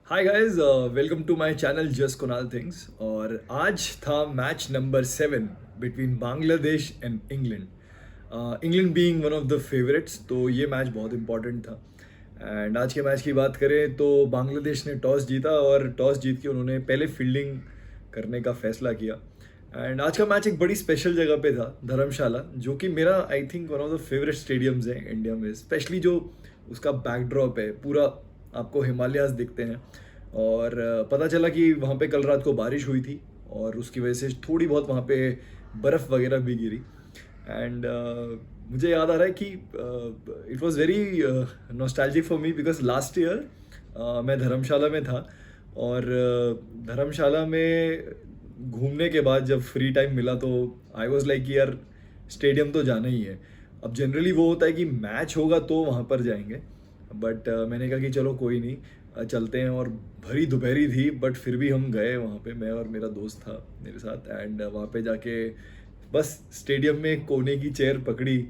Hi guys, welcome to my channel just Kunal things. और आज था match number 7 between Bangladesh and England. England being one of the favourites, तो ये match बहुत important था। एंड आज के मैच की बात करें तो बांग्लादेश ने टॉस जीता और टॉस जीत के उन्होंने पहले फील्डिंग करने का फैसला किया। एंड आज का मैच एक बड़ी स्पेशल जगह पे था, धर्मशाला, जो कि मेरा I think one of the favourite stadiums है इंडिया में। स्पेशली जो उसका बैकड्रॉप है, पूरा आपको हिमालयाज दिखते हैं। और पता चला कि वहाँ पे कल रात को बारिश हुई थी और उसकी वजह से थोड़ी बहुत वहाँ पे बर्फ़ वगैरह भी गिरी। एंड मुझे याद आ रहा है कि it was very nostalgic for me because last year मैं धर्मशाला में था। और धर्मशाला में घूमने के बाद जब फ्री टाइम मिला तो आई वाज लाइक कि यार स्टेडियम तो जाना ही है। अब जनरली वो होता है कि मैच होगा तो वहाँ पर जाएंगे, बट मैंने कहा कि चलो कोई नहीं, चलते हैं। और भरी दोपहरी थी बट फिर भी हम गए वहाँ पे, मैं और मेरा दोस्त था मेरे साथ। एंड वहाँ पे जाके बस स्टेडियम में कोने की चेयर पकड़ी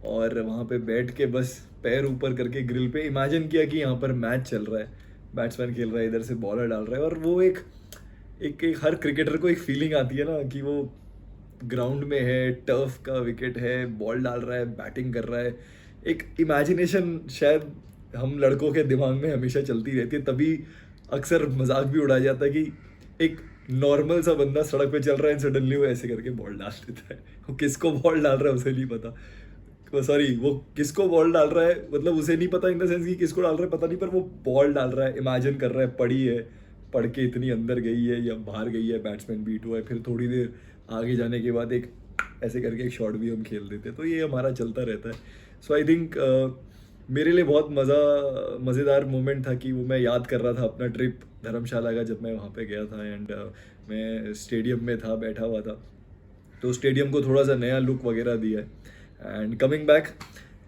और वहाँ पे बैठ के बस पैर ऊपर करके ग्रिल पे इमेजिन किया कि यहाँ पर मैच चल रहा है, बैट्समैन खेल रहा है, इधर से बॉलर डाल रहा है। और वो एक हर क्रिकेटर को एक फीलिंग आती है ना कि वो ग्राउंड में है, टर्फ का विकेट है, बॉल डाल रहा है, बैटिंग कर रहा है। एक इमेजिनेशन शायद हम लड़कों के दिमाग में हमेशा चलती रहती है, तभी अक्सर मजाक भी उड़ाया जाता है कि एक नॉर्मल सा बंदा सड़क पे चल रहा है, सडनली वो ऐसे करके बॉल डाल देता है। वो किसको बॉल डाल रहा है उसे नहीं पता, सॉरी, वो किसको बॉल डाल रहा है मतलब उसे नहीं पता इन द सेंस कि किसको डाल रहा है पता नहीं, पर वो बॉल डाल रहा है, इमेजिन कर रहा है पड़ी है, पढ़ के इतनी अंदर गई है या बाहर गई है, बैट्समैन बीट हुआ है, फिर थोड़ी देर आगे जाने के बाद एक ऐसे करके एक शॉट भी हम खेल देते हैं। तो ये हमारा चलता रहता है। सो आई थिंक मेरे लिए बहुत मज़ेदार मोमेंट था कि वो मैं याद कर रहा था अपना ट्रिप धर्मशाला का जब मैं वहाँ पे गया था। एंड मैं स्टेडियम में था, बैठा हुआ था, तो स्टेडियम को थोड़ा सा नया लुक वगैरह दिया है। एंड कमिंग बैक,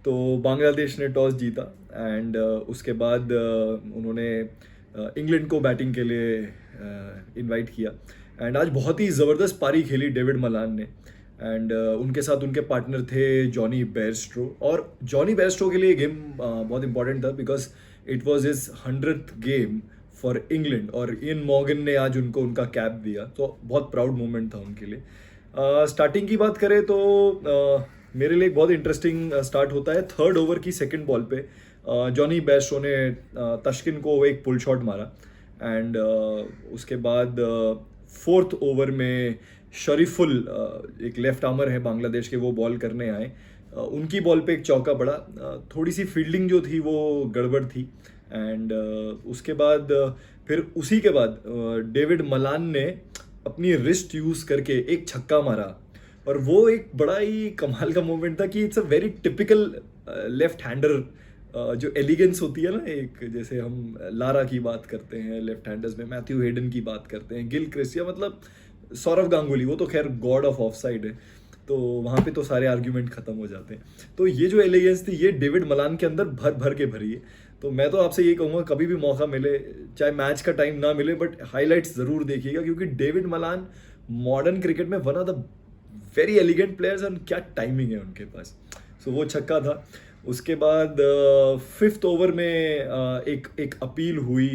तो बांग्लादेश ने टॉस जीता। एंड उसके बाद उन्होंने इंग्लैंड को बैटिंग के लिए इनवाइट किया। एंड आज बहुत ही ज़बरदस्त पारी खेली डेविड मलान ने। एंड उनके साथ उनके पार्टनर थे जॉनी बेयरस्ट्रो। और जॉनी बेयरस्ट्रो के लिए गेम बहुत इंपॉर्टेंट था because it was his 100th game for England. और इयन मॉर्गन ने आज उनको उनका कैप दिया, तो बहुत प्राउड मोमेंट था उनके लिए। स्टार्टिंग की बात करें तो मेरे लिए एक बहुत इंटरेस्टिंग स्टार्ट होता है। थर्ड ओवर की सेकंड बॉल पे जॉनी बेयरस्ट्रो ने तश्किन को एक पुल शॉट मारा। एंड उसके बाद फोर्थ ओवर में शरीफुल, एक लेफ्ट आर्मर है बांग्लादेश के, वो बॉल करने आए। उनकी बॉल पे एक चौका पड़ा। थोड़ी सी फील्डिंग जो थी वो गड़बड़ थी। एंड उसके बाद फिर उसी के बाद डेविड मलान ने अपनी रिस्ट यूज़ करके एक छक्का मारा। और वो एक बड़ा ही कमाल का मोमेंट था कि it's a very typical left hander. जो एलिगेंस होती है ना, एक जैसे हम लारा की बात करते हैं लेफ्ट हैंडर्स में, मैथ्यू हेडन की बात करते हैं, गिल क्रिस्ट, या मतलब सौरव गांगुली, वो तो खैर गॉड ऑफ ऑफ साइड है, तो वहाँ पे तो सारे आर्ग्यूमेंट खत्म हो जाते हैं। तो ये जो एलिगेंस थी ये डेविड मलान के अंदर भर भर के भरी है। तो मैं तो आपसे ये कहूँगा कभी भी मौका मिले, चाहे मैच का टाइम ना मिले, बट हाईलाइट्स ज़रूर देखिएगा, क्योंकि डेविड मलान मॉडर्न क्रिकेट में one of the very elegant players, और क्या टाइमिंग है उनके पास। सो वो छक्का था। उसके बाद फिफ्थ ओवर में एक एक अपील हुई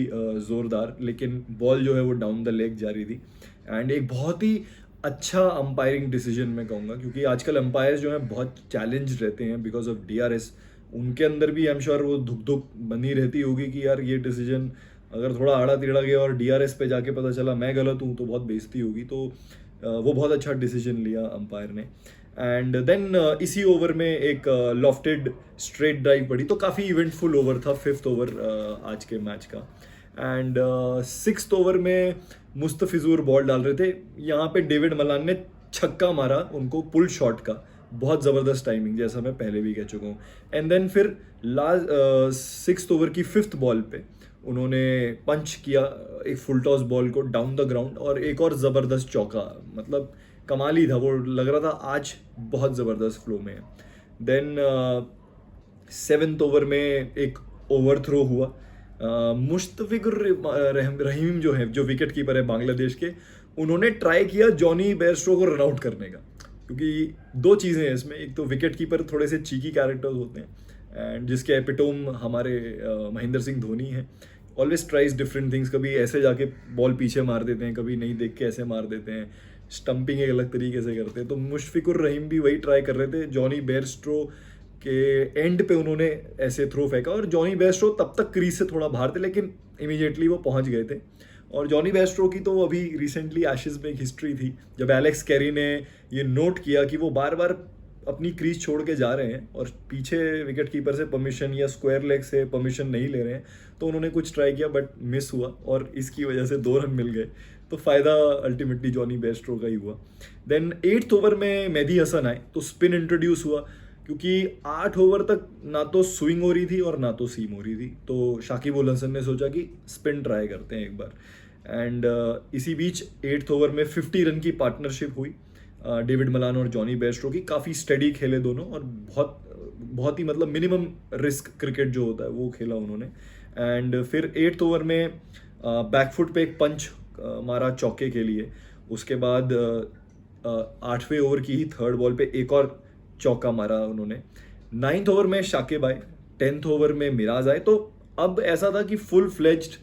ज़ोरदार, लेकिन बॉल जो है वो डाउन द लेग जा रही थी। एंड एक बहुत ही अच्छा अंपायरिंग डिसीजन मैं कहूँगा, क्योंकि आजकल अंपायर्स जो हैं बहुत चैलेंज रहते हैं बिकॉज ऑफ डीआरएस। उनके अंदर भी आई एम श्योर वो धुक धुक बनी रहती होगी कि यार ये डिसीजन अगर थोड़ा आड़ा टिड़ा गया और डीआरएस पे जाके पता चला मैं गलत हूँ तो बहुत बेइज्जती होगी। तो वो बहुत अच्छा डिसीजन लिया अंपायर ने। एंड देन इसी ओवर में एक लॉफ्टेड स्ट्रेट ड्राइव पड़ी, तो काफ़ी इवेंटफुल ओवर था फिफ्थ ओवर आज के मैच का। एंड सिक्स्थ ओवर में मुस्तफिजुर बॉल डाल रहे थे, यहाँ पे डेविड मलान ने छक्का मारा उनको पुल शॉट का, बहुत ज़बरदस्त टाइमिंग, जैसा मैं पहले भी कह चुका हूँ। एंड देन फिर लास्ट सिक्स्थ ओवर की फिफ्थ बॉल पे उन्होंने पंच किया एक फुल टॉस बॉल को डाउन द ग्राउंड, और एक और ज़बरदस्त चौका, मतलब कमाल ही था। वो लग रहा था आज बहुत ज़बरदस्त फ्लो में है। देन सेवेंथ ओवर में एक ओवर थ्रो हुआ। मुश्तफिकुर रहीम जो है, जो विकेट कीपर है बांग्लादेश के, उन्होंने ट्राई किया जॉनी बेयरस्ट्रो को रन आउट करने का, क्योंकि दो चीज़ें हैं इसमें। एक तो विकेट कीपर थोड़े से चीकी कैरेक्टर्स होते हैं, एंड जिसके एपिटोम हमारे महेंद्र सिंह धोनी है, ऑलवेज ट्राइज डिफरेंट थिंग्स, कभी ऐसे जाके बॉल पीछे मार देते हैं, कभी नहीं देख के ऐसे मार देते हैं, स्टंपिंग एक अलग तरीके से करते हैं। तो मुशफिकुर रहीम भी वही ट्राई कर रहे थे। जॉनी बेयरस्ट्रो के एंड पे उन्होंने ऐसे थ्रो फेंका और जॉनी बेयरस्ट्रो तब तक क्रीज से थोड़ा बाहर थे, लेकिन इमीडिएटली वो पहुंच गए थे। और जॉनी बेयरस्ट्रो की तो अभी रिसेंटली एशेज में एक हिस्ट्री थी, जब एलेक्स कैरी ने ये नोट किया कि वो बार बार अपनी क्रीज छोड़ के जा रहे हैं और पीछे विकेट कीपर से परमिशन या स्क्वायर लेग से परमिशन नहीं ले रहे हैं, तो उन्होंने कुछ ट्राई किया बट मिस हुआ और इसकी वजह से 2 रन मिल गए। तो फ़ायदा अल्टीमेटली जॉनी बेयरस्ट्रो का ही हुआ। देन 8th ओवर में मेहदी हसन आए तो स्पिन इंट्रोड्यूस हुआ, क्योंकि 8 ओवर तक ना तो स्विंग हो रही थी और ना तो सीम हो रही थी। तो शाकिब उल हसन ने सोचा कि स्पिन ट्राई करते हैं एक बार। एंड इसी बीच 8th ओवर में 50 रन की पार्टनरशिप हुई डेविड मलान और जॉनी बेयरस्ट्रो की। काफ़ी स्टडी खेले दोनों और बहुत बहुत ही मतलब मिनिमम रिस्क क्रिकेट जो होता है वो खेला उन्होंने। एंड फिर 8th ओवर में बैकफुट पे एक पंच मारा चौके के लिए। उसके बाद 8वें ओवर की ही 3rd बॉल पे एक और चौका मारा उन्होंने। 9th ओवर में शाकिब आए, 10th ओवर में मिराज आए। तो अब ऐसा था कि फुल फ्लेज्ड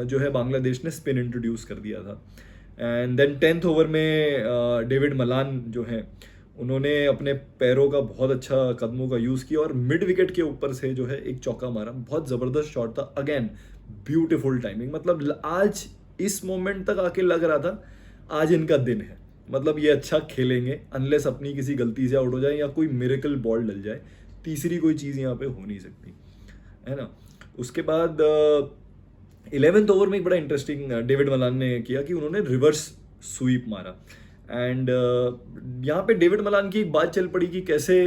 जो है बांग्लादेश ने स्पिन इंट्रोड्यूस कर दिया था। एंड देन 10th ओवर में डेविड मलान जो है उन्होंने अपने पैरों का बहुत अच्छा कदमों का यूज़ किया और मिड विकेट के ऊपर से जो है एक चौका मारा। बहुत ज़बरदस्त शॉट था, अगेन ब्यूटीफुल टाइमिंग। मतलब आज इस मोमेंट तक आके लग रहा था आज इनका दिन है, मतलब ये अच्छा खेलेंगे अनलेस अपनी किसी गलती से आउट हो जाए या कोई मिरेकल बॉल डल जाए। तीसरी कोई चीज़ यहाँ पे हो नहीं सकती, है ना। उसके बाद 11th ओवर में एक बड़ा इंटरेस्टिंग डेविड मलान ने किया कि उन्होंने रिवर्स स्वीप मारा। एंड यहाँ पे डेविड मलान की एक बात चल पड़ी कि कैसे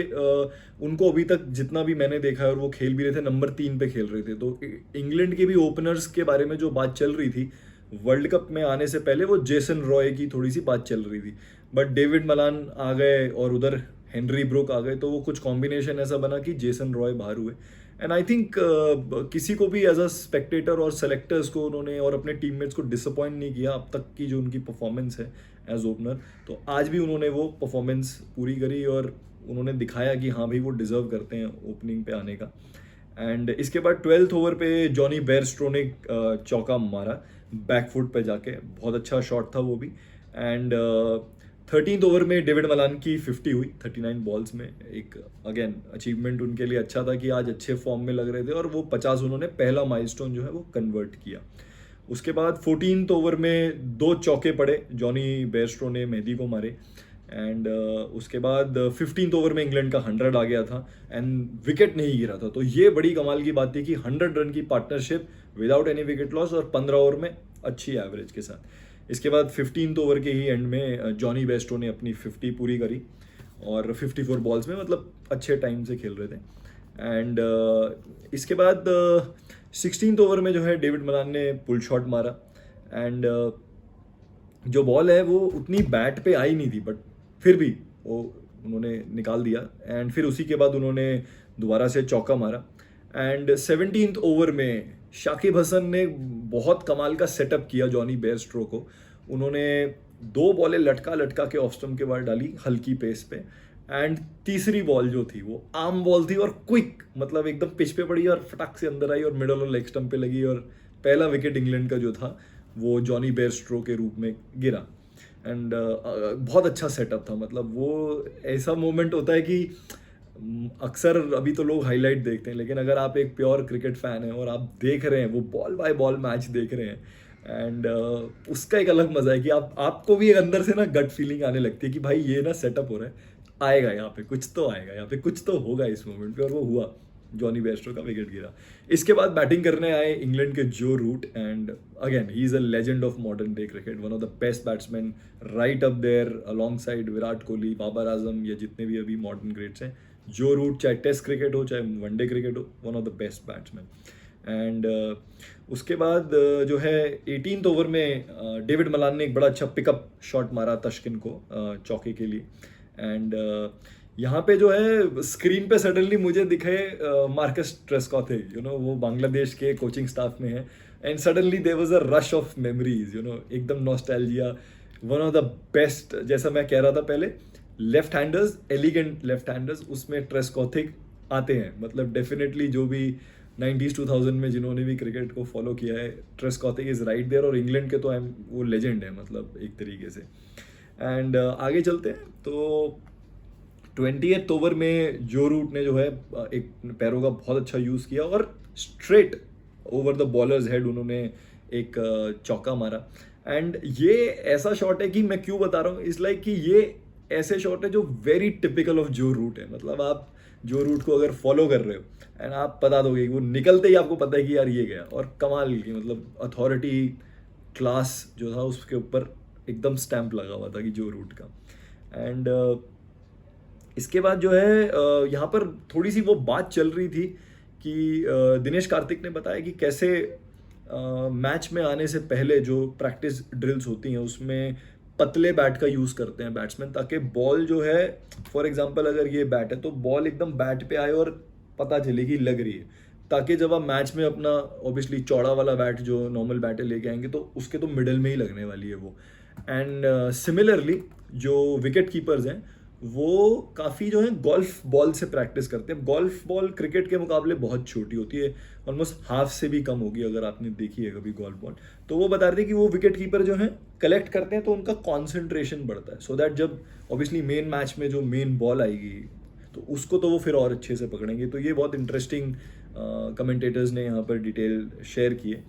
उनको अभी तक जितना भी मैंने देखा है और वो खेल भी रहे थे नंबर 3 पे खेल रहे थे, तो इंग्लैंड के भी ओपनर्स के बारे में जो बात चल रही थी वर्ल्ड कप में आने से पहले, वो जेसन रॉय की थोड़ी सी बात चल रही थी। बट डेविड मलान आ गए और उधर हेनरी ब्रुक आ गए, तो वो कुछ कॉम्बिनेशन ऐसा बना कि जेसन रॉय बाहर हुए। एंड आई थिंक किसी को भी एज अ स्पेक्टेटर और सेलेक्टर्स को उन्होंने और अपने टीममेट्स को डिसअपॉइंट नहीं किया अब तक की जो उनकी परफॉर्मेंस है एज ओपनर। तो आज भी उन्होंने वो परफॉर्मेंस पूरी करी और उन्होंने दिखाया कि हाँ भाई वो डिजर्व करते हैं ओपनिंग पे आने का। एंड इसके बाद 12th ओवर पे जॉनी बेयरस्ट्रो ने चौका मारा बैकफुट पे जाके, बहुत अच्छा शॉट था वो भी। एंड 13th ओवर में डेविड मलान की 50 हुई 39 बॉल्स में। एक अगेन अचीवमेंट उनके लिए अच्छा था कि आज अच्छे फॉर्म में लग रहे थे और वो 50 उन्होंने पहला माइलस्टोन जो है वो कन्वर्ट किया। उसके बाद 14th ओवर में 2 चौके पड़े, जॉनी बेयरस्ट्रो ने मेहदी को मारे। एंड उसके बाद 15th ओवर में इंग्लैंड का 100 आ गया था एंड विकेट नहीं गिरा था। तो ये बड़ी कमाल की बात थी कि 100 रन की partnership without any wicket loss और 15 ओवर में अच्छी एवरेज के साथ। इसके बाद 15th ओवर के ही एंड में जॉनी बेयरस्ट्रो ने अपनी 50 पूरी करी और 54 बॉल्स में, मतलब अच्छे टाइम से खेल रहे थे। एंड इसके बाद 16th ओवर में जो है डेविड मलान ने पुल शॉट मारा। एंड जो बॉल है वो उतनी बैट पे आई नहीं थी बट फिर भी वो उन्होंने निकाल दिया। एंड फिर उसी के बाद उन्होंने दोबारा से चौका मारा। एंड 17th ओवर में शाकिब हसन ने बहुत कमाल का सेटअप किया जॉनी बेयरस्ट्रो को। उन्होंने 2 बॉलें लटका लटका के ऑफ स्टंप के बाद डाली हल्की पेस पे। एंड तीसरी बॉल जो थी वो आर्म बॉल थी और क्विक, मतलब एकदम पिच पे पड़ी और फटाक से अंदर आई और मिडल और लेग स्टंप पे लगी और पहला विकेट इंग्लैंड का जो था वो जॉनी बेयरस्ट्रो के रूप में गिरा। एंड बहुत अच्छा सेटअप था। मतलब वो ऐसा मोमेंट होता है कि अक्सर अभी तो लोग हाईलाइट देखते हैं, लेकिन अगर आप एक प्योर क्रिकेट फैन हैं और आप देख रहे हैं वो बॉल बाय बॉल मैच देख रहे हैं एंड उसका एक अलग मजा है कि आपको भी एक अंदर से ना गट फीलिंग आने लगती है कि भाई ये ना सेटअप हो रहा है, आएगा यहाँ पे कुछ तो आएगा, यहाँ पे कुछ तो होगा इस मोमेंट पे। और वो हुआ, जॉनी बेयरस्ट्रो का विकेट गिरा। इसके बाद बैटिंग करने आए इंग्लैंड के Joe Root. And again he is a legend of modern day cricket, one of the best batsman right up there alongside Virat Kohli, Babar Azam, या जितने भी अभी मॉडर्न ग्रेट्स हैं। जो रूट चाहे टेस्ट क्रिकेट हो चाहे वनडे क्रिकेट हो, one of the best batsman. And उसके बाद जो है 18th ओवर में डेविड मलान ने एक बड़ा अच्छा पिकअप शॉट मारा तस्किन को चौके के लिए। एंड यहाँ पे जो है स्क्रीन पे सडनली मुझे दिखे मार्कस ट्रेस्कॉथे, वो बांग्लादेश के कोचिंग स्टाफ में है। And suddenly there was a rush of memories, एकदम nostalgia. One of the best, जैसा मैं कह रहा था पहले, left handers, elegant left handers, उसमें ट्रेस्कॉथिक आते हैं। मतलब डेफिनेटली जो भी 90s 2000 में जिन्होंने भी क्रिकेट को फॉलो किया है, ट्रेस्कॉथे इज़ राइट देयर, और इंग्लैंड के तो वो लेजेंड है मतलब एक तरीके से। एंड आगे चलते हैं तो 20th ओवर में जो रूट ने जो है एक पैरों का बहुत अच्छा यूज़ किया और straight over the bowlers head उन्होंने एक चौका मारा। एंड ये ऐसा शॉट है कि मैं क्यों बता रहा हूँ, इस लाइक कि ये ऐसे शॉट है जो वेरी टिपिकल ऑफ जो रूट है। मतलब आप जो रूट को अगर फॉलो कर रहे हो एंड आप बता दोगे कि वो निकलते ही आपको पता है कि यार ये गया, और कमाल की मतलब अथॉरिटी क्लास जो था उसके ऊपर एकदम स्टैंप लगा हुआ था कि जो रूट का। एंड इसके बाद जो है यहाँ पर थोड़ी सी वो बात चल रही थी कि दिनेश कार्तिक ने बताया कि कैसे मैच में आने से पहले जो प्रैक्टिस ड्रिल्स होती हैं उसमें पतले बैट का यूज़ करते हैं बैट्समैन, ताकि बॉल जो है फॉर एग्जांपल अगर ये बैट है तो बॉल एकदम बैट पे आए और पता चले कि लग रही है, ताकि जब आप मैच में अपना ऑब्वियसली चौड़ा वाला बैट जो नॉर्मल बैट है लेके आएंगे तो उसके तो मिडल में ही लगने वाली है वो। एंड सिमिलरली जो विकेट कीपर्स हैं वो काफ़ी जो है गोल्फ बॉल से प्रैक्टिस करते हैं। गोल्फ बॉल क्रिकेट के मुकाबले बहुत छोटी होती है, ऑलमोस्ट हाफ से भी कम होगी अगर आपने देखी है कभी गोल्फ बॉल। तो वो बता रहे थे कि वो विकेट कीपर जो है कलेक्ट करते हैं तो उनका कॉन्सेंट्रेशन बढ़ता है, सो दैट जब ऑब्वियसली मेन मैच में जो मेन बॉल आएगी तो उसको तो वो फिर और अच्छे से पकड़ेंगे। तो ये बहुत इंटरेस्टिंग कमेंटेटर्स ने यहाँ पर डिटेल शेयर किए।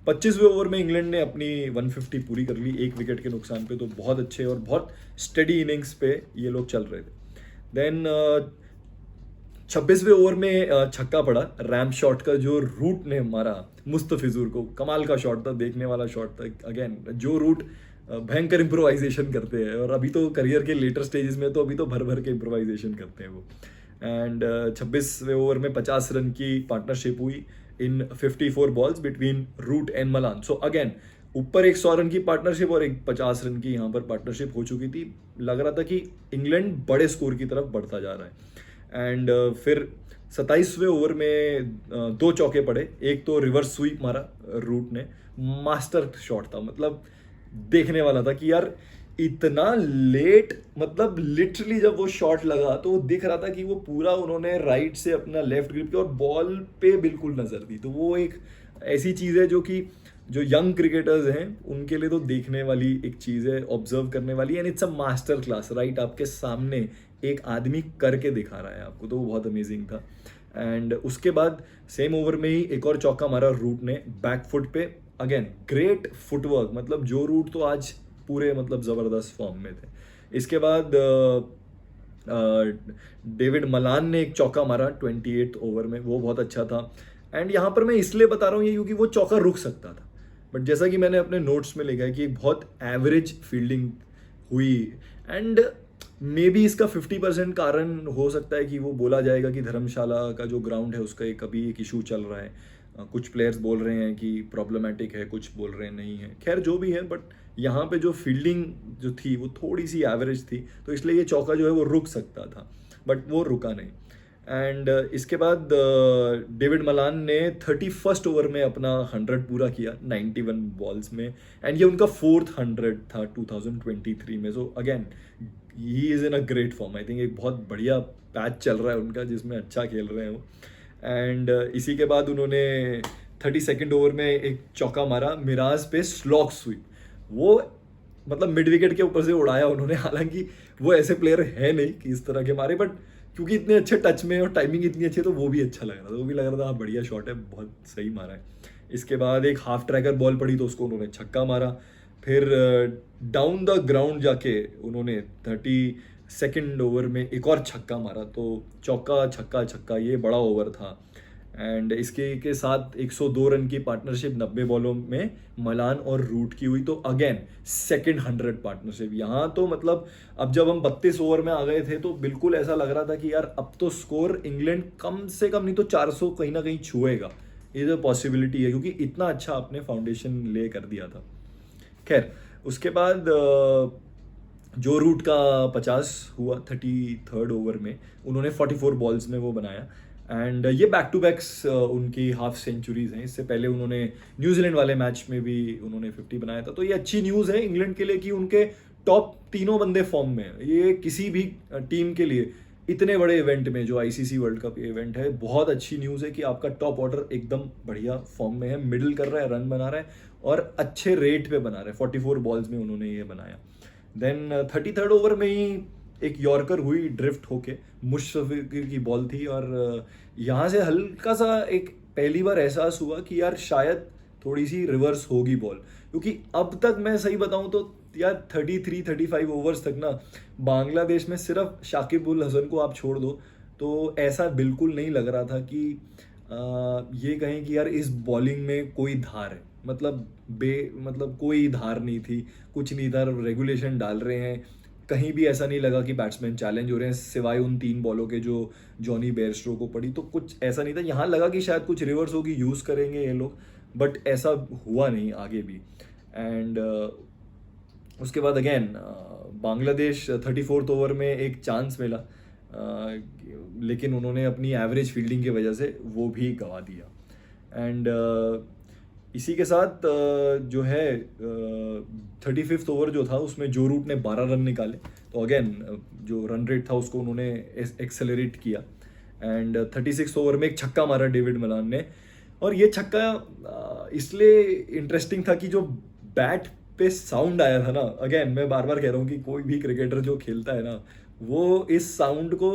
25वें ओवर में इंग्लैंड ने अपनी 150 पूरी कर ली एक विकेट के नुकसान पे, तो बहुत अच्छे और बहुत स्टडी इनिंग्स पे ये लोग चल रहे थे। देन 26वें ओवर में छक्का पड़ा रैम शॉट का जो रूट ने मारा मुस्तफिजुर को, कमाल का शॉट था, देखने वाला शॉट था। अगेन जो रूट भयंकर इम्प्रोवाइजेशन करते हैं, और अभी तो करियर के लेटर स्टेजेस में तो अभी तो भर भर के इम्प्रोवाइजेशन करते हैं वो। एंड 26वें ओवर में 50 रन की पार्टनरशिप हुई in 54 balls between Root and Malan. So again ऊपर एक 100 रन की पार्टनरशिप और एक 50 रन की यहाँ पर पार्टनरशिप हो चुकी थी। लग रहा था कि इंग्लैंड बड़े स्कोर की तरफ बढ़ता जा रहा है। एंड फिर 27वें ओवर में दो चौके पड़े, एक तो रिवर्स स्वीप मारा रूट ने, मास्टर शॉट था, मतलब देखने वाला था कि यार इतना लेट, मतलब लिटरली जब वो शॉट लगा तो वो दिख रहा था कि वो पूरा उन्होंने राइट से अपना लेफ्ट ग्रिप किया और बॉल पे बिल्कुल नजर दी। तो वो एक ऐसी चीज़ है जो कि जो यंग क्रिकेटर्स हैं उनके लिए तो देखने वाली एक चीज़ है, ऑब्जर्व करने वाली, and it's a master class right आपके सामने एक आदमी करके दिखा रहा है आपको, तो वो बहुत अमेजिंग था। एंड उसके बाद सेम ओवर में ही एक और चौका मारा रूट ने बैक फुट पे, अगेन ग्रेट फुटवर्क, मतलब जो रूट तो आज पूरे मतलब ज़बरदस्त फॉर्म में थे। इसके बाद डेविड मलान ने एक चौका मारा 28th ओवर में, वो बहुत अच्छा था। एंड यहाँ पर मैं इसलिए बता रहा हूँ ये क्योंकि वो चौका रुक सकता था, बट जैसा कि मैंने अपने नोट्स में लिखा है कि एक बहुत एवरेज फील्डिंग हुई। एंड मे बी इसका 50% कारण हो सकता है कि वो बोला जाएगा कि धर्मशाला का जो ग्राउंड है उसका एक अभी एक इशू चल रहा है। कुछ प्लेयर्स बोल रहे हैं कि प्रॉब्लमेटिक है, कुछ बोल रहे हैं नहीं है, खैर जो भी है, बट यहाँ पे जो फील्डिंग जो थी वो थोड़ी सी एवरेज थी, तो इसलिए ये चौका जो है वो रुक सकता था, बट वो रुका नहीं। एंड इसके बाद डेविड मलान ने 31st ओवर में अपना 100 पूरा किया 91 बॉल्स में, एंड ये उनका 4th 100 था 2023 में। So again he is in a great form, I think एक बहुत बढ़िया पैच चल रहा है उनका जिसमें अच्छा खेल रहे हैं वो। एंड इसी के बाद उन्होंने 32nd ओवर में एक चौका मारा मिराज पे स्लॉग स्वीप, वो मतलब मिड विकेट के ऊपर से उड़ाया उन्होंने, हालांकि वो ऐसे प्लेयर है नहीं कि इस तरह के मारे, बट क्योंकि इतने अच्छे टच में और टाइमिंग इतनी अच्छी है तो वो भी अच्छा लग रहा था, वो भी लग रहा था हाँ बढ़िया शॉट है, बहुत सही मारा है। इसके बाद एक हाफ ट्रैकर बॉल पड़ी तो उसको उन्होंने छक्का मारा। फिर डाउन द ग्राउंड जाके उन्होंने 32nd ओवर में एक और छक्का मारा, तो चौका छक्का छक्का, ये बड़ा ओवर था। एंड इसके के साथ 102 रन की पार्टनरशिप 90 बॉलों में मलान और रूट की हुई, तो अगेन सेकंड 100 पार्टनरशिप। यहाँ तो मतलब अब जब हम 32 ओवर में आ गए थे तो बिल्कुल ऐसा लग रहा था कि यार अब तो स्कोर इंग्लैंड कम से कम नहीं तो 400 कहीं ना कहीं छुएगा, ये तो पॉसिबिलिटी है क्योंकि इतना अच्छा आपने फाउंडेशन ले कर दिया था। खैर उसके बाद जो रूट का 50 हुआ 33rd ओवर में, उन्होंने 44 बॉल्स में वो बनाया। एंड ये बैक टू बैक्स उनकी हाफ सेंचुरीज हैं, इससे पहले उन्होंने न्यूजीलैंड वाले मैच में भी उन्होंने 50 बनाया था। तो ये अच्छी न्यूज़ है इंग्लैंड के लिए कि उनके टॉप तीनों बंदे फॉर्म में हैं। ये किसी भी टीम के लिए इतने बड़े इवेंट में जो आईसीसी वर्ल्ड कप इवेंट है, बहुत अच्छी न्यूज़ है कि आपका टॉप ऑर्डर एकदम बढ़िया फॉर्म में है, मिडिल कर रहा है, रन बना रहा है और अच्छे रेट पे बना रहा है। 44 बॉल्स में उन्होंने ये बनाया। देन 33rd ओवर में ही एक यॉर्कर हुई ड्रिफ्ट होके, मुशफिक की बॉल थी और यहाँ से हल्का सा एक पहली बार एहसास हुआ कि यार शायद थोड़ी सी रिवर्स होगी बॉल, क्योंकि अब तक मैं सही बताऊं तो यार 33-35 ओवर्स तक ना बांग्लादेश में सिर्फ शाकिब उल हसन को आप छोड़ दो तो ऐसा बिल्कुल नहीं लग रहा था कि ये कहें कि यार इस बॉलिंग में कोई धार है। मतलब कोई धार नहीं थी, कुछ नहीं था, रेगुलेशन डाल रहे हैं। कहीं भी ऐसा नहीं लगा कि बैट्समैन चैलेंज हो रहे हैं, सिवाय उन 3 बॉलों के जो जॉनी बेयरस्टो को पड़ी, तो कुछ ऐसा नहीं था। यहाँ लगा कि शायद कुछ रिवर्स होगी, यूज़ करेंगे ये लोग, बट ऐसा हुआ नहीं आगे भी। एंड उसके बाद अगेन बांग्लादेश 34th ओवर में एक चांस मिला, लेकिन उन्होंने अपनी एवरेज फील्डिंग की वजह से वो भी गंवा दिया। एंड इसी के साथ जो है 35th ओवर जो था उसमें जो रूट ने 12 रन निकाले, तो अगेन जो रन रेट था उसको उन्होंने एक्सेलरेट किया। एंड 36th ओवर में एक छक्का मारा डेविड मलान ने, और ये छक्का इसलिए इंटरेस्टिंग था कि जो बैट पे साउंड आया था ना, अगेन मैं बार बार कह रहा हूँ कि कोई भी क्रिकेटर जो खेलता है ना वो इस साउंड को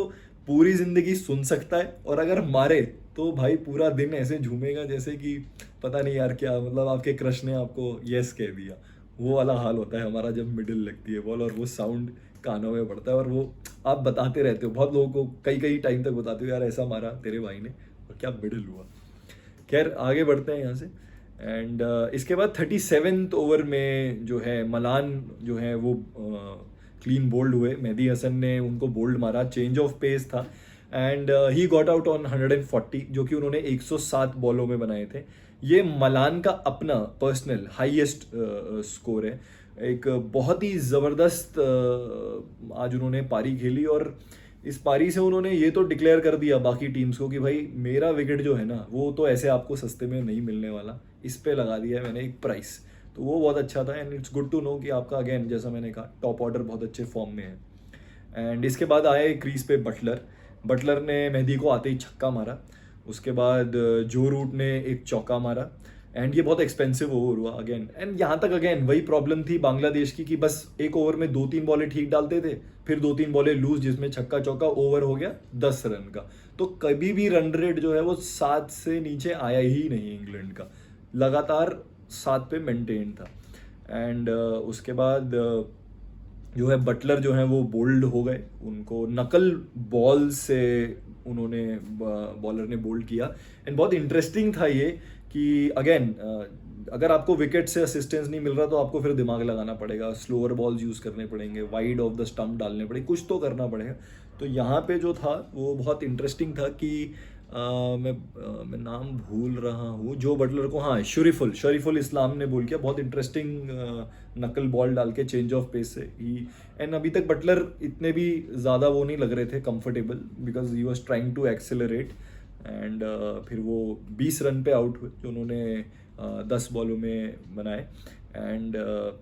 पूरी ज़िंदगी सुन सकता है, और अगर मारे तो भाई पूरा दिन ऐसे झूमेगा जैसे कि पता नहीं यार क्या, मतलब आपके क्रश ने आपको यस कह दिया, वो वाला हाल होता है हमारा जब मिडिल लगती है बॉल और वो साउंड कानों में पड़ता है, और वो आप बताते रहते हो बहुत लोगों को, कई कई टाइम तक बताते हो यार ऐसा मारा तेरे भाई ने और क्या मिडिल हुआ। खैर आगे बढ़ते हैं यहाँ से। एंड इसके बाद 37th ओवर में जो है मलान जो है वो क्लीन बोल्ड हुए, मेहदी हसन ने उनको बोल्ड मारा, चेंज ऑफ पेस था and he got out on 140 जो कि उन्होंने 107 बॉलों में बनाए थे। ये मलान का अपना पर्सनल हाईएस्ट स्कोर है। एक बहुत ही ज़बरदस्त आज उन्होंने पारी खेली, और इस पारी से उन्होंने ये तो डिक्लेयर कर दिया बाकी टीम्स को कि भाई मेरा विकेट जो है ना वो तो ऐसे आपको सस्ते में नहीं मिलने वाला, इस पे लगा दिया है मैंने एक प्राइस, तो वो बहुत अच्छा था। And it's good to know कि आपका अगेन जैसा मैंने कहा टॉप ऑर्डर बहुत अच्छे फॉर्म में है। एंड इसके बाद आए क्रीज पे बटलर ने मेहदी को आते ही छक्का मारा, उसके बाद जो रूट ने एक चौका मारा, एंड ये बहुत एक्सपेंसिव ओवर हुआ अगेन। एंड यहाँ तक अगेन वही प्रॉब्लम थी बांग्लादेश की कि बस एक ओवर में 2-3 बॉलें ठीक डालते थे, फिर 2-3 बॉलें लूज जिसमें छक्का चौका, ओवर हो गया 10 रन का। तो कभी भी रन रेट जो है वो 7 से नीचे आया ही नहीं इंग्लैंड का, लगातार 7 पे मेंटेन था। एंड उसके बाद जो है बटलर जो है वो बोल्ड हो गए, उनको नकल बॉल से उन्होंने बॉलर ने बोल्ड किया। एंड बहुत इंटरेस्टिंग था ये कि अगेन अगर आपको विकेट से असिस्टेंस नहीं मिल रहा तो आपको फिर दिमाग लगाना पड़ेगा, स्लोअर बॉल्स यूज़ करने पड़ेंगे, वाइड ऑफ द स्टंप डालने पड़ेंगे, कुछ तो करना पड़ेगा। तो यहाँ पे जो था वो बहुत इंटरेस्टिंग था कि मैं नाम भूल रहा हूँ जो बटलर को, हाँ शरीफुल इस्लाम ने बोल किया, बहुत इंटरेस्टिंग नकल बॉल डाल के चेंज ऑफ पेस से ही। एंड अभी तक बटलर इतने भी ज़्यादा वो नहीं लग रहे थे comfortable, because he was trying to accelerate. And फिर वो 20 रन पे आउट हुए जो उन्होंने 10 बॉलों में बनाए। एंड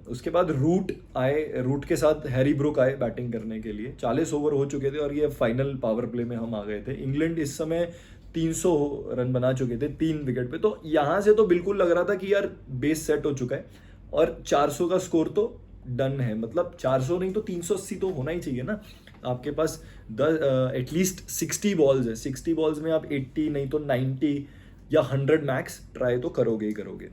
उसके बाद रूट के साथ हैरी ब्रुक आए बैटिंग करने के लिए। 40 ओवर हो चुके थे और ये फाइनल पावर प्ले में हम आ गए थे। इंग्लैंड इस समय 300 रन बना चुके थे 3 विकेट पे, तो यहाँ से तो बिल्कुल लग रहा था कि यार बेस सेट हो चुका है और 400 का स्कोर तो डन है। मतलब 400 नहीं तो 380 तो होना ही चाहिए ना। आपके पास एटलीस्ट 60 बॉल्स है, 60 बॉल्स में आप 80 नहीं तो 90 या 100 मैक्स ट्राई तो करोगे ही करोगे।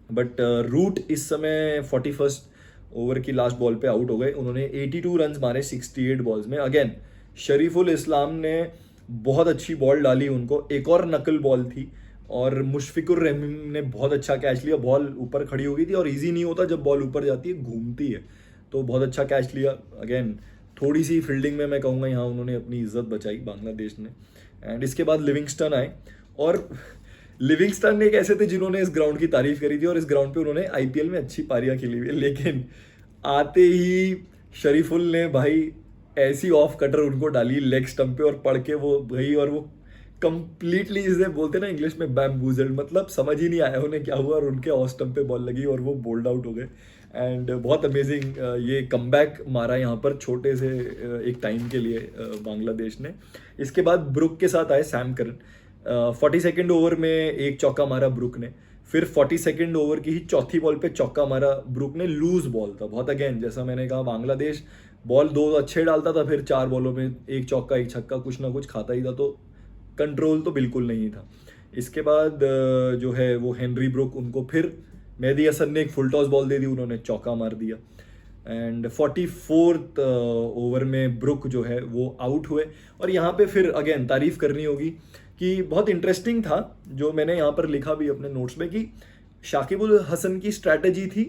बट रूट इस समय 41st ओवर की लास्ट बॉल पे आउट हो गए। उन्होंने 82 रन मारे 68 बॉल्स में। अगेन शरीफुल इस्लाम ने बहुत अच्छी बॉल डाली उनको, एक और नकल बॉल थी और मुशफिकुर रहमान ने बहुत अच्छा कैच लिया। बॉल ऊपर खड़ी हो गई थी और इजी नहीं होता जब बॉल ऊपर जाती है, घूमती है, तो बहुत अच्छा कैच लिया। अगेन थोड़ी सी फील्डिंग में मैं कहूँगा यहाँ उन्होंने अपनी इज्जत बचाई बांग्लादेश ने। एंड इसके बाद लिविंगस्टन आए, और लिविंगस्टन एक ऐसे थे जिन्होंने इस ग्राउंड की तारीफ करी थी और इस ग्राउंड पे उन्होंने आईपीएल में अच्छी पारियां खेली हुई है, लेकिन आते ही शरीफुल ने भाई ऐसी ऑफ कटर उनको डाली लेग स्टंप पे और पड़ के वो भाई, और वो कंप्लीटली इसे बोलते हैं ना इंग्लिश में बैम्बूजल्ड, मतलब समझ ही नहीं आया उन्हें क्या हुआ और उनके ऑफ स्टंप पे बॉल लगी और वो बोल्ड आउट हो गए। एंड बहुत अमेजिंग ये कमबैक मारा यहाँ पर छोटे से एक टाइम के लिए बांग्लादेश ने। इसके बाद ब्रुक के साथ आए सैम करन। 42nd ओवर में एक चौका मारा ब्रुक ने, फिर 42nd ओवर की ही चौथी बॉल पे चौका मारा ब्रुक ने। लूज बॉल था बहुत, अगेन जैसा मैंने कहा बांग्लादेश बॉल दो अच्छे डालता था, फिर 4 बॉलों में एक चौका एक छक्का कुछ ना कुछ खाता ही था, तो कंट्रोल तो बिल्कुल नहीं था। इसके बाद जो है वो हेनरी ब्रुक, उनको फिर मेहदी हसन ने एक फुल टॉस बॉल दे दी, उन्होंने चौका मार दिया। एंड 44th ओवर में ब्रुक जो है वो आउट हुए। और यहाँ पे फिर अगेन तारीफ करनी होगी कि बहुत इंटरेस्टिंग था, जो मैंने यहाँ पर लिखा भी अपने नोट्स में, कि शाकिबुल हसन की स्ट्रैटेजी थी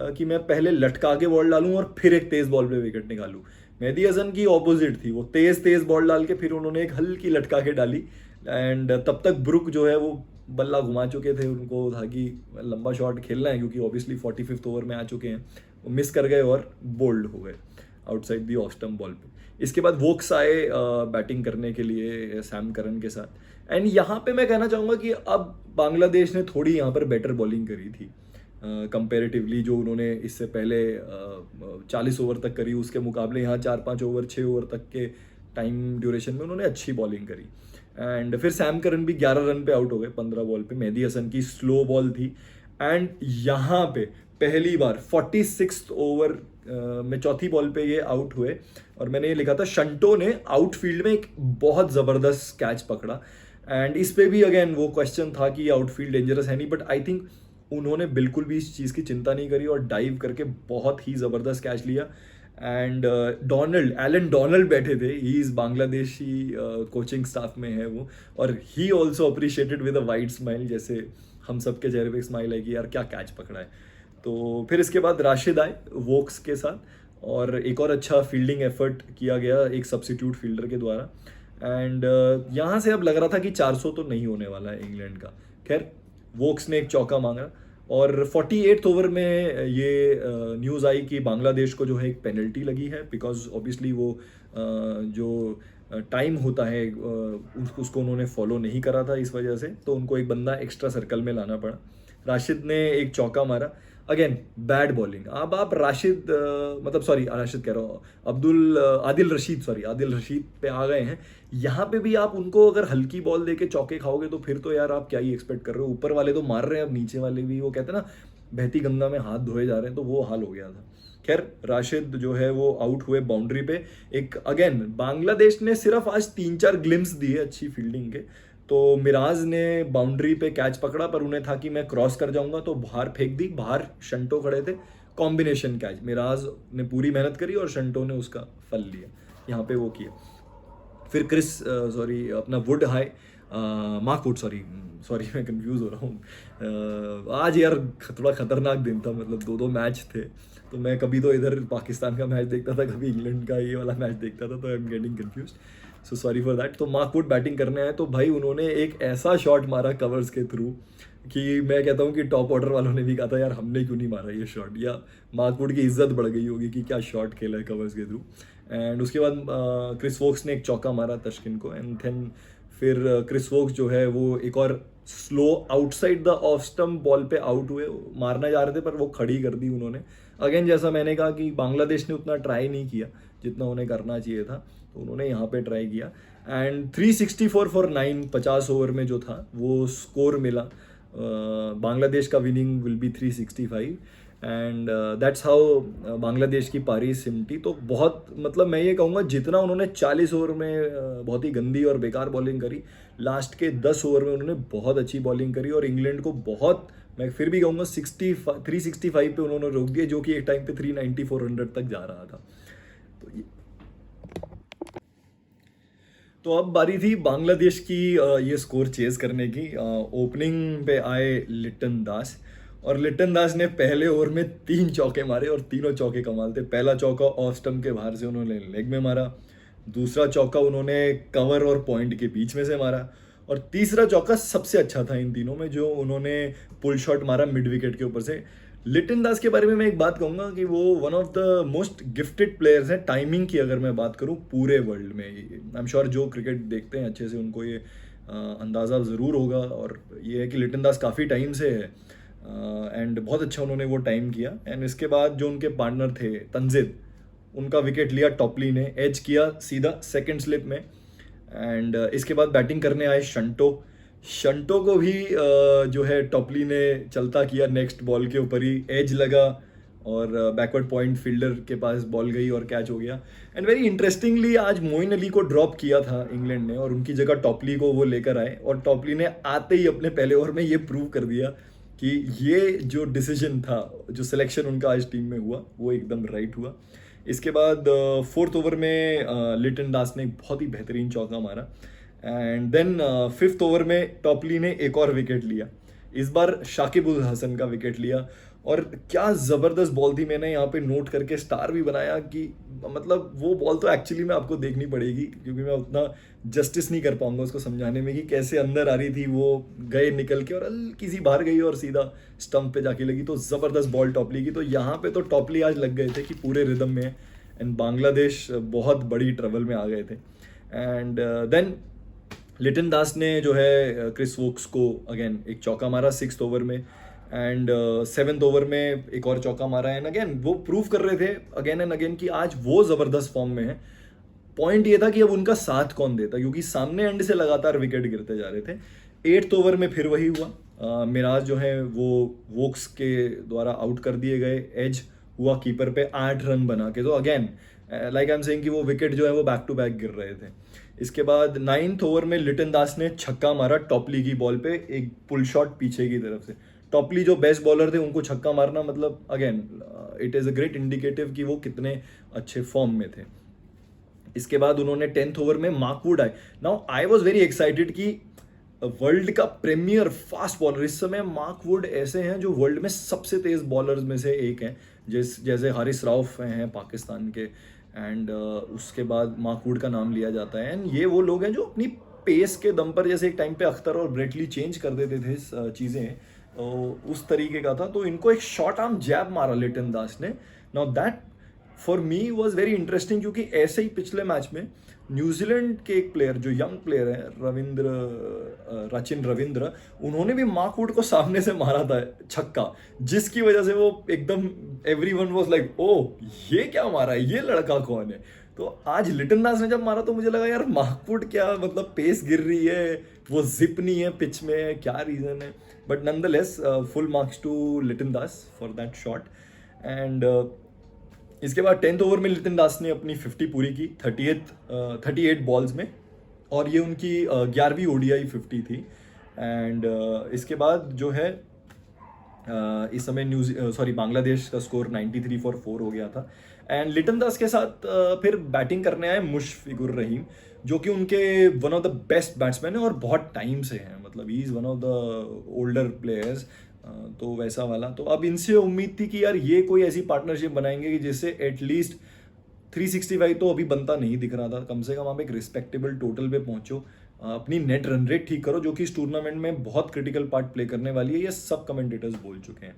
कि मैं पहले लटका के बॉल डालूं और फिर एक तेज बॉल पे विकेट निकालूं। मेहदी हसन की ऑपोजिट थी, वो तेज तेज बॉल डाल के फिर उन्होंने एक हल्की लटका के डाली। एंड तब तक ब्रुक जो है वो बल्ला घुमा चुके थे, उनको था कि लंबा शॉट खेलना है क्योंकि ऑब्वियसली 45th ओवर में आ चुके हैं, वो मिस कर गए और बोल्ड हो गए outside the off stump ball पे। इसके बाद वोक्स आए बैटिंग करने के लिए सैम करन के साथ। एंड यहाँ पे मैं कहना चाहूँगा कि अब बांग्लादेश ने थोड़ी यहाँ पर बेटर बॉलिंग करी थी कंपेरेटिवली, जो उन्होंने इससे पहले 40 ओवर तक करी, उसके मुकाबले यहाँ 4-5 ओवर 6 ओवर तक के टाइम ड्यूरेशन में उन्होंने अच्छी बॉलिंग करी। एंड फिर सैम करन भी 11 रन पे आउट हो गए 15 बॉल पे। मेहदी हसन की स्लो बॉल थी। एंड यहाँ पे पहली बार 46th ओवर में चौथी बॉल पे ये आउट हुए, और मैंने ये लिखा था शंटो ने आउटफील्ड में एक बहुत ज़बरदस्त कैच पकड़ा। एंड इस पे भी अगेन वो क्वेश्चन था कि आउटफील्ड डेंजरस है नहीं, बट आई थिंक उन्होंने बिल्कुल भी इस चीज़ की चिंता नहीं करी और डाइव करके बहुत ही ज़बरदस्त कैच लिया। एंड एलन डोनाल्ड बैठे थे, he is Bangladeshi coaching staff में है वो, और he also appreciated with a wide smile, जैसे हम सब के चेहरे पे स्माइल है कि यार क्या कैच पकड़ा है। तो फिर इसके बाद राशिद आए वोक्स के साथ, और एक और अच्छा फील्डिंग एफर्ट किया गया एक सब्सिट्यूट फील्डर के द्वारा। एंड यहाँ से अब लग रहा था कि 400 तो नहीं होने वाला है इंग्लैंड का। खैर वोक्स ने एक चौका मांगा, और 48th ओवर में ये न्यूज़ आई कि बांग्लादेश को जो है एक पेनल्टी लगी है, बिकॉज ऑब्वियसली वो जो टाइम होता है उसको उन्होंने फॉलो नहीं करा था, इस वजह से तो उनको एक बंदा एक्स्ट्रा सर्कल में लाना पड़ा। राशिद ने एक चौका मारा, अगेन बैड बॉलिंग। अब आप राशिद मतलब सॉरी राशिद कह रहा हूँ, आदिल रशीद पे आ गए हैं। यहाँ पे भी आप उनको अगर हल्की बॉल देके चौके खाओगे तो फिर तो यार आप क्या ही एक्सपेक्ट कर रहे हो। ऊपर वाले तो मार रहे हैं, अब नीचे वाले भी, वो कहते हैं ना बहती गंगा में हाथ धोए जा रहे हैं, तो वो हाल हो गया था। खैर राशिद जो है वो आउट हुए बाउंड्री पे। एक अगेन बांग्लादेश ने सिर्फ आज 3-4 ग्लिम्स दिए अच्छी फील्डिंग के, तो मिराज ने बाउंड्री पे कैच पकड़ा, पर उन्हें था कि मैं क्रॉस कर जाऊंगा तो बाहर फेंक दी, बाहर शंटो खड़े थे, कॉम्बिनेशन कैच। मिराज ने पूरी मेहनत करी और शंटो ने उसका फल लिया, यहाँ पे वो किया। फिर अपना would high Mark Wood sorry मैं कंफ्यूज हो रहा हूँ आज यार, थोड़ा खतरनाक दिन था, मतलब 2-2 मैच थे, तो मैं कभी तो इधर पाकिस्तान का मैच देखता था, कभी इंग्लैंड का ये वाला मैच देखता था, तो I am getting confuse, so sorry for that. तो मार्क वुड बैटिंग करने आए, तो भाई उन्होंने एक ऐसा शॉट मारा कवर्स के थ्रू कि मैं कहता हूँ कि टॉप ऑर्डर वालों ने भी कहा था यार हमने क्यों नहीं मारा ये शॉट, या मार्क वुड की इज्जत बढ़ गई होगी कि क्या शॉट खेला है कवर्स के थ्रू। एंड उसके बाद क्रिस वोक्स ने एक चौका मारा तस्किन को, एंड देन फिर क्रिस वोक्स जो है वो एक और slow outside the off stump ball पे आउट हुए, मारना जा रहे थे पर वो खड़ी कर दी उन्होंने। अगेन जैसा मैंने कहा कि बांग्लादेश ने उतना ट्राई नहीं किया जितना उन्हें करना चाहिए था, तो उन्होंने यहाँ पे ट्राई किया। एंड 364 फॉर 9 50 ओवर में जो था वो स्कोर मिला। बांग्लादेश का winning will be 365, and that's how Bangladesh की पारी सिमटी। तो बहुत मतलब मैं ये कहूँगा जितना उन्होंने 40 ओवर में बहुत ही गंदी और बेकार बॉलिंग करी, लास्ट के 10 ओवर में उन्होंने बहुत अच्छी बॉलिंग करी और इंग्लैंड को बहुत, मैं फिर भी कहूँगा 365 पे उन्होंने रोक दिया, जो कि एक टाइम पे 390 400 तक जा रहा था। तो अब बारी थी बांग्लादेश की ये स्कोर चेज करने की। ओपनिंग पे आए लिटन दास, और लिटन दास ने पहले ओवर में 3 चौके मारे और तीनों चौके कमाल थे। पहला चौका ऑफ स्टंप के बाहर से उन्होंने लेग में मारा, दूसरा चौका उन्होंने कवर और पॉइंट के बीच में से मारा, और तीसरा चौका सबसे अच्छा था इन तीनों में, जो उन्होंने पुल शॉट मारा मिड विकेट के ऊपर से। लिटन दास के बारे में मैं एक बात कहूँगा कि वो one of the most gifted players हैं टाइमिंग की, अगर मैं बात करूँ पूरे वर्ल्ड में। आई एम श्योर जो क्रिकेट देखते हैं अच्छे से उनको ये अंदाज़ा ज़रूर होगा। और ये है कि लिटन दास काफ़ी टाइम से है एंड बहुत अच्छा उन्होंने वो टाइम किया। एंड इसके बाद जो उनके पार्टनर थे तंजिद, उनका विकेट लिया टॉपली ने, एज किया सीधा सेकंड स्लिप में। एंड इसके बाद बैटिंग करने आए शंटो। शंटो को भी जो है टॉपली ने चलता किया, नेक्स्ट बॉल के ऊपर ही एज लगा और बैकवर्ड पॉइंट फील्डर के पास बॉल गई और कैच हो गया। एंड वेरी इंटरेस्टिंगली आज मोइन अली को ड्रॉप किया था इंग्लैंड ने और उनकी जगह टॉपली को वो लेकर आए, और टॉपली ने आते ही अपने पहले ओवर में ये प्रूव कर दिया कि ये जो डिसीजन था, जो सिलेक्शन उनका आज टीम में हुआ, वो एकदम राइट हुआ। इसके बाद फोर्थ ओवर में लिटन दास ने एक बहुत ही बेहतरीन चौका मारा। एंड देन फिफ्थ ओवर में टॉपली ने एक और विकेट लिया, इस बार शाकिब उल हसन का विकेट लिया। और क्या ज़बरदस्त बॉल थी, मैंने यहाँ पे नोट करके स्टार भी बनाया कि मतलब वो बॉल तो एक्चुअली में आपको देखनी पड़ेगी, क्योंकि मैं उतना जस्टिस नहीं कर पाऊंगा उसको समझाने में कि कैसे अंदर आ रही थी, वो गए निकल के और हल्की सी बाहर गई और सीधा स्टंप पे जाके लगी। तो ज़बरदस्त बॉल टॉपली की। तो यहाँ पे तो टॉपली आज लग गए थे कि पूरे रिदम में है एंड बांग्लादेश बहुत बड़ी ट्रबल में आ गए थे। एंड देन लिटन दास ने जो है क्रिस वोक्स को अगेन एक चौका मारा सिक्स्थ ओवर में, एंड सेवेंथ ओवर में एक और चौका मारा। एंड अगेन वो प्रूव कर रहे थे अगेन एंड अगेन कि आज वो ज़बरदस्त फॉर्म में है। पॉइंट ये था कि अब उनका साथ कौन देता, क्योंकि सामने एंड से लगातार विकेट गिरते जा रहे थे। एट्थ ओवर में फिर वही हुआ, मिराज जो है वो वोक्स के द्वारा आउट कर दिए गए, एज हुआ कीपर पे 8 रन बना के। तो again like I am saying कि वो विकेट जो है वो बैक टू बैक गिर रहे थे। इसके बाद नाइन्थ ओवर में लिटन दास ने छक्का मारा टॉपली की बॉल पे, एक पुल शॉट पीछे की तरफ से। टॉपली जो बेस्ट बॉलर थे उनको छक्का मारना मतलब again it is a great indicative कि वो कितने अच्छे फॉर्म में थे। इसके बाद उन्होंने 10th ओवर में मार्क वुड आए। Now I was very excited कि वर्ल्ड का प्रीमियर फास्ट बॉलर इस समय मार्क वुड ऐसे हैं जो वर्ल्ड में सबसे तेज बॉलर्स में से एक हैं, जैसे हारिस राउफ हैं पाकिस्तान के। एंड उसके बाद मार्क वुड का नाम लिया जाता है। एंड ये वो लोग हैं जो अपनी पेस के दम पर, जैसे एक टाइम पे अख्तर और ब्रेटली चेंज कर देते थे चीज़ें, उस तरीके का था। तो इनको एक शॉर्ट आर्म जैब मारा लिटन दास ने। Now that for me was very interesting, क्योंकि ऐसे ही पिछले मैच में न्यूजीलैंड के एक प्लेयर जो यंग प्लेयर है रचिन रविंद्र, उन्होंने भी मार्क वुड को सामने से मारा था छक्का, जिसकी वजह से वो एकदम एवरीवन वाज लाइक ओ ये क्या मारा है, ये लड़का कौन है। तो आज लिटन दास ने जब मारा तो मुझे लगा यार मार्क वुड क्या मतलब पेस गिर रही है, वो जिप नहीं है पिच में, क्या रीज़न है। But nonetheless full marks to Liton Das for that shot. And इसके बाद 10th ओवर में लिटन दास ने अपनी 50 पूरी की 38 बॉल्स में, और ये उनकी 11वीं ओडीआई 50 थी। एंड इसके बाद जो है इस समय बांग्लादेश का स्कोर 93 for 4 हो गया था। एंड लिटन दास के साथ फिर बैटिंग करने आए मुशफिकुर रहीम, जो कि उनके one of the best batsman है और बहुत टाइम से हैं, मतलब he is one of the older players. तो वैसा वाला, तो अब इनसे उम्मीद थी कि यार ये कोई ऐसी पार्टनरशिप बनाएंगे कि जिससे एटलीस्ट 365 तो अभी बनता नहीं दिख रहा था, कम से कम आप एक रिस्पेक्टेबल टोटल पे पहुंचो, अपनी नेट रन रेट ठीक करो, जो कि इस टूर्नामेंट में बहुत क्रिटिकल पार्ट प्ले करने वाली है, ये सब कमेंटेटर्स बोल चुके हैं।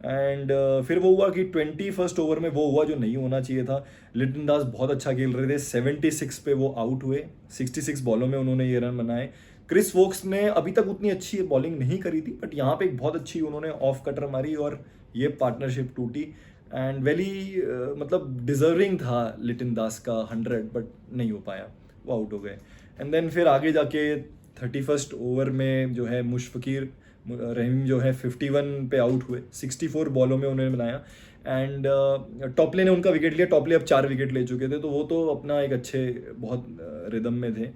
एंड फिर वो हुआ कि 21st ओवर में वो हुआ जो नहीं होना चाहिए था। लिटन दास बहुत अच्छा खेल रहे थे, 76 पे वो आउट हुए, 66 बॉलों में उन्होंने ये रन बनाए। क्रिस वोक्स ने अभी तक उतनी अच्छी बॉलिंग नहीं करी थी, बट यहाँ पे एक बहुत अच्छी उन्होंने ऑफ कटर मारी और ये पार्टनरशिप टूटी। एंड वेली मतलब डिजर्विंग था लिटन दास का 100, बट नहीं हो पाया, वो आउट हो गए। एंड देन फिर आगे जाके 31st ओवर में जो है मुशफिकुर रहीम जो है 51 पे आउट हुए, 64 बॉलों में उन्होंने बनाया। एंड टॉपले ने उनका विकेट लिया, टॉपले अब 4 विकेट ले चुके थे, तो वो तो अपना एक अच्छे बहुत रिदम में थे।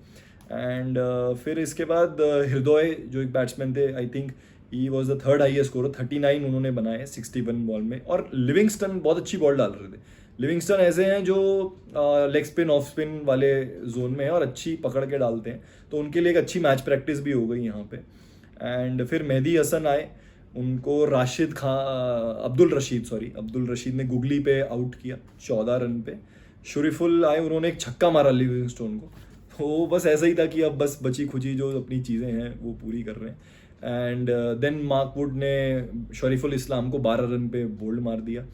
एंड फिर इसके बाद हृदय जो एक बैट्समैन थे, I think he was the third highest score, 39 उन्होंने बनाए 61 बॉल में। और लिविंगस्टन बहुत अच्छी बॉल डाल रहे थे। लिविंगस्टन ऐसे हैं जो लेग स्पिन ऑफ स्पिन वाले जोन में है और अच्छी पकड़ के डालते हैं, तो उनके लिए एक अच्छी मैच प्रैक्टिस भी हो गई यहाँ पे। एंड फिर मेहदी हसन आए, उनको अब्दुल रशीद ने गुगली पे आउट किया 14 रन पे। शरीफुल आए, उन्होंने एक छक्का मारा लिविंगस्टोन को। तो बस ऐसा ही था कि अब बस बची खुची जो अपनी चीज़ें हैं वो पूरी कर रहे हैं। एंड देन मार्क वुड ने शरीफुल इस्लाम को 12 रन पे बोल्ड मार दिया।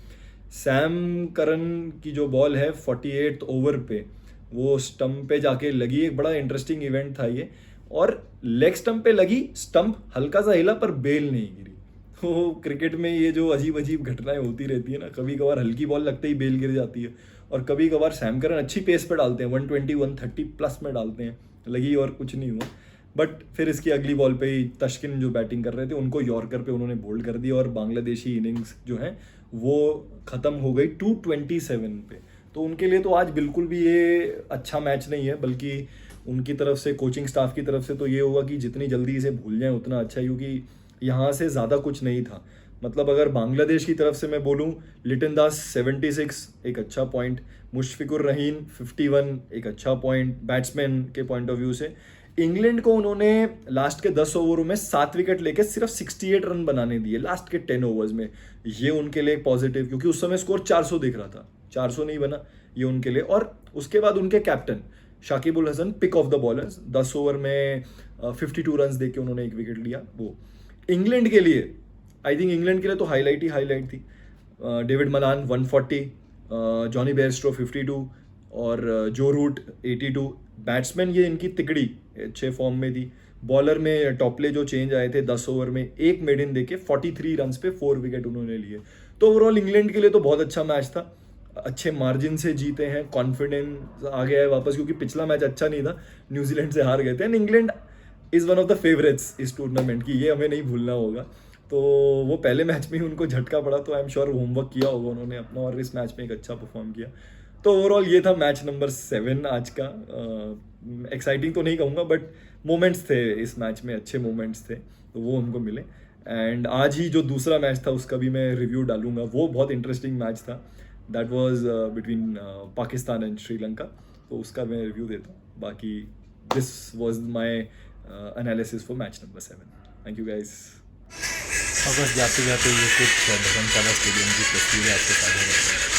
सैम करन की जो बॉल है 48th ओवर पे वो स्टंप पे जाके लगी, एक बड़ा इंटरेस्टिंग इवेंट था ये। और लेग स्टंप पे लगी, स्टंप हल्का सा हिला पर बेल नहीं गिरी। तो क्रिकेट में ये जो अजीब अजीब घटनाएं होती रहती है ना, कभी कभार हल्की बॉल लगते ही बेल गिर जाती है, और कभी कभार सैम करन अच्छी पेस पे डालते हैं, 120 130 प्लस में डालते हैं, लगी और कुछ नहीं हुआ। बट फिर इसकी अगली बॉल पे ही तस्किन जो बैटिंग कर रहे थे उनको यॉर्कर पे उन्होंने बोल्ड कर दिया, और बांग्लादेशी इनिंग्स जो है वो ख़त्म हो गई 227 पे। तो उनके लिए तो आज बिल्कुल भी ये अच्छा मैच नहीं है, बल्कि उनकी तरफ से, कोचिंग स्टाफ की तरफ से तो ये होगा कि जितनी जल्दी इसे भूल जाएं उतना अच्छा है, क्योंकि यहाँ से ज़्यादा कुछ नहीं था। मतलब अगर बांग्लादेश की तरफ से मैं बोलूँ, लिटन दास 76 एक अच्छा पॉइंट, मुशफिकुर रहीम 51 एक अच्छा पॉइंट बैट्समैन के पॉइंट ऑफ व्यू से। इंग्लैंड को उन्होंने लास्ट के 10 ओवरों में 7 विकेट लेके सिर्फ 68 रन बनाने दिए लास्ट के 10 ओवर्स में। ये उनके लिए एक पॉजिटिव, क्योंकि उस समय स्कोर 400 दिख रहा था, 400 नहीं बना, ये उनके लिए। और उसके बाद उनके captain Shakib ul Hasan, pick of the bowlers, 10 over में 52 रन देके उन्होंने एक विकेट लिया। वो इंग्लैंड के लिए, आई थिंक इंग्लैंड के लिए तो हाईलाइट ही हाईलाइट थी। डेविड मलान 140, जॉनी बेयरस्ट्रो 52 और जो रूट 82। बैट्समैन ये इनकी तिकड़ी अच्छे फॉर्म में थी। बॉलर में टॉपले जो चेंज आए थे 10 ओवर में एक मेडिन देके 43 रन पे 4 विकेट उन्होंने लिए। तो ओवरऑल इंग्लैंड के लिए तो बहुत अच्छा मैच था, अच्छे मार्जिन से जीते हैं, कॉन्फिडेंस आ गया है वापस, क्योंकि पिछला मैच अच्छा नहीं था, न्यूजीलैंड से हार गए थे। And England is one of the favourites इस टूर्नामेंट की, ये हमें नहीं भूलना होगा। तो वो पहले मैच में ही उनको झटका पड़ा, तो आई एम श्योर होमवर्क किया होगा उन्होंने अपना, और इस मैच में एक अच्छा परफॉर्म किया। तो ओवरऑल ये था मैच नंबर 7 आज का। एक्साइटिंग तो नहीं कहूँगा, बट मोमेंट्स थे इस मैच में, अच्छे मोमेंट्स थे, तो वो उनको मिले। एंड आज ही जो दूसरा मैच था उसका भी मैं रिव्यू डालूंगा, वो बहुत इंटरेस्टिंग मैच था। That was between Pakistan and Sri Lanka, तो उसका मैं रिव्यू देता हूँ। बाकी this was my analysis for match number 7। Thank you guys. और बस जाते जाते ये कुछ धर्मशाला स्टेडियम की तस्वीरें आपके साथ